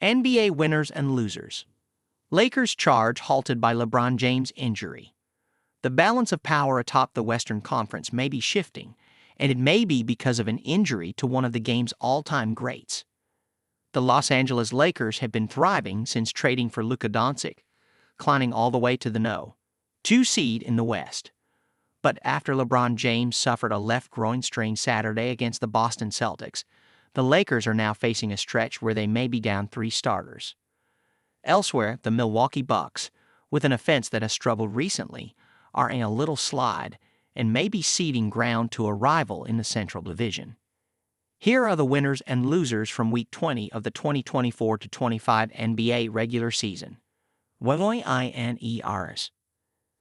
NBA winners and losers. Lakers charge halted by LeBron James injury. The balance of power atop the Western Conference may be shifting, and it may be because of an injury to one of the game's all-time greats. The Los Angeles Lakers have been thriving since trading for Luka Doncic, climbing all the way to the No. 2 seed in the West. But after LeBron James suffered a left groin strain Saturday against the Boston Celtics, the Lakers are now facing a stretch where they may be down 3 starters. Elsewhere, the Milwaukee Bucks, with an offense that has struggled recently, are in a little slide and may be ceding ground to a rival in the Central Division. Here are the winners and losers from Week 20 of the 2024-25 NBA regular season. Winers.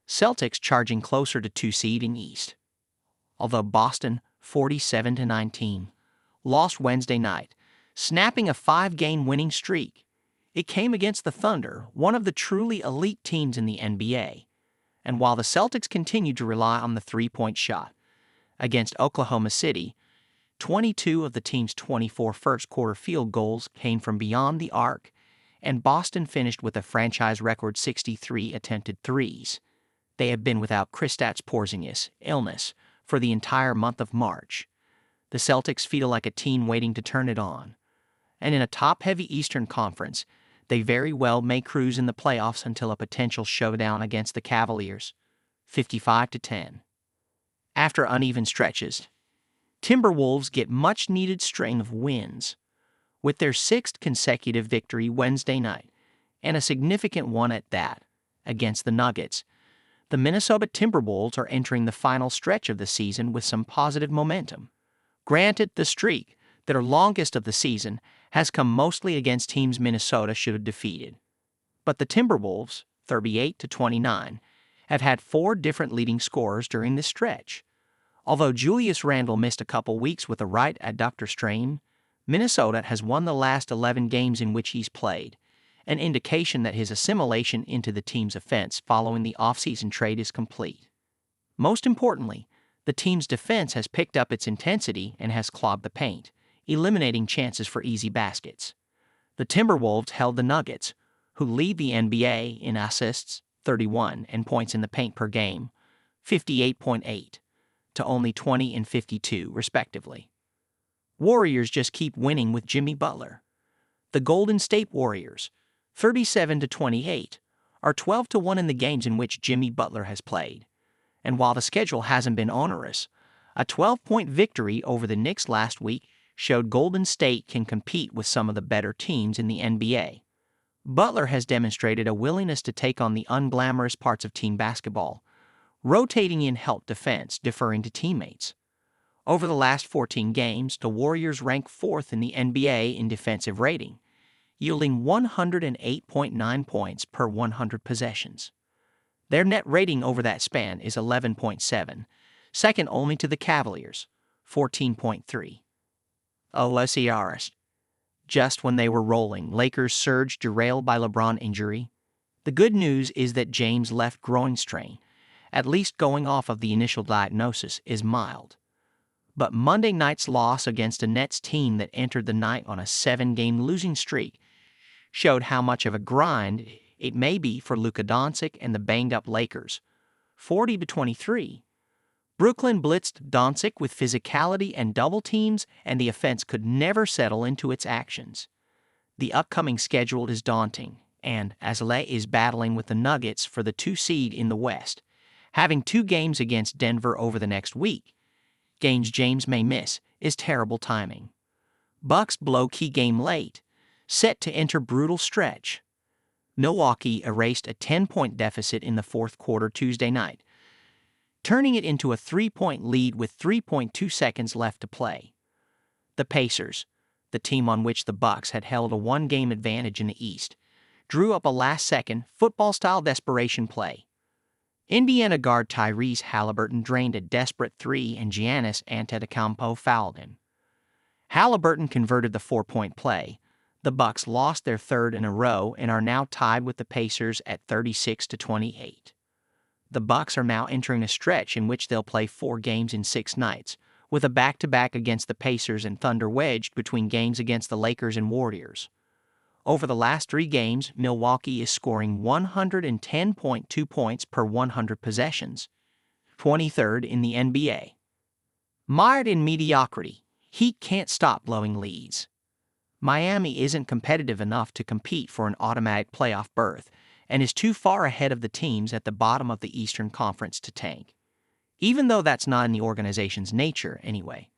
Celtics charging closer to 2 seed in East. Although Boston, 47-19, lost Wednesday night, snapping a 5-game winning streak, it came against the Thunder, one of the truly elite teams in the NBA. And while the Celtics continued to rely on the three-point shot against Oklahoma City, 22 of the team's 24 first-quarter field goals came from beyond the arc, and Boston finished with a franchise record 63 attempted threes. They have been without Kristaps Porzingis' illness for the entire month of March. The Celtics feel like a team waiting to turn it on. And in a top-heavy Eastern Conference, they very well may cruise in the playoffs until a potential showdown against the Cavaliers, 55-10. After uneven stretches, Timberwolves get much-needed string of wins, with their 6th consecutive victory Wednesday night, and a significant one at that, against the Nuggets. The Minnesota Timberwolves are entering the final stretch of the season with some positive momentum. Granted, the streak, their longest of the season, has come mostly against teams Minnesota should have defeated. But the Timberwolves, 38-29, have had 4 different leading scorers during this stretch. Although Julius Randle missed a couple weeks with a right adductor strain, Minnesota has won the last 11 games in which he's played, an indication that his assimilation into the team's offense following the offseason trade is complete. Most importantly, the team's defense has picked up its intensity and has clogged the paint, eliminating chances for easy baskets. The Timberwolves held the Nuggets, who lead the NBA in assists, 31, and points in the paint per game, 58.8, to only 20 and 52, respectively. Warriors just keep winning with Jimmy Butler. The Golden State Warriors, 37-28, are 12-1 in the games in which Jimmy Butler has played. And while the schedule hasn't been onerous, a 12-point victory over the Knicks last week showed Golden State can compete with some of the better teams in the NBA. Butler has demonstrated a willingness to take on the unglamorous parts of team basketball, rotating in help defense, deferring to teammates. Over the last 14 games, the Warriors rank 4th in the NBA in defensive rating, yielding 108.9 points per 100 possessions. Their net rating over that span is 11.7, second only to the Cavaliers, 14.3. LeBron. Just when they were rolling, Lakers surge derailed by LeBron injury. The good news is that James' left groin strain, at least going off of the initial diagnosis, is mild. But Monday night's loss against a Nets team that entered the night on a 7-game losing streak showed how much of a grind it may be for Luka Doncic and the banged-up Lakers, 40-23. Brooklyn blitzed Doncic with physicality and double teams, and the offense could never settle into its actions. The upcoming schedule is daunting, and as LA is battling with the Nuggets for the 2 seed in the West, having 2 games against Denver over the next week, games James may miss, is terrible timing. Bucks blow key game late, set to enter brutal stretch. Milwaukee erased a 10-point deficit in the 4th quarter Tuesday night, turning it into a 3-point lead with 3.2 seconds left to play. The Pacers, the team on which the Bucks had held a 1-game advantage in the East, drew up a last-second, football-style desperation play. Indiana guard Tyrese Haliburton drained a desperate 3 and Giannis Antetokounmpo fouled him. Haliburton converted the 4-point play. The Bucks lost their 3rd in a row and are now tied with the Pacers at 36-28. The Bucks are now entering a stretch in which they'll play 4 games in 6 nights, with a back-to-back against the Pacers and Thunder wedged between games against the Lakers and Warriors. Over the last 3 games, Milwaukee is scoring 110.2 points per 100 possessions, 23rd in the NBA. Mired in mediocrity, Heat can't stop blowing leads. Miami isn't competitive enough to compete for an automatic playoff berth and is too far ahead of the teams at the bottom of the Eastern Conference to tank. Even though that's not in the organization's nature anyway.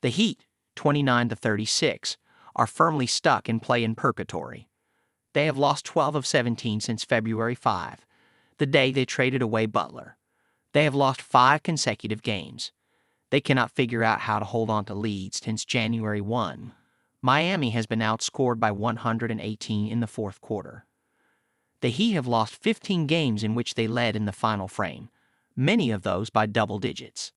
The Heat, 29-36, are firmly stuck in play-in purgatory. They have lost 12 of 17 since February 5, the day they traded away Butler. They have lost 5 consecutive games. They cannot figure out how to hold on to leads since January 1. Miami has been outscored by 118 in the fourth quarter. The Heat have lost 15 games in which they led in the final frame, many of those by double digits.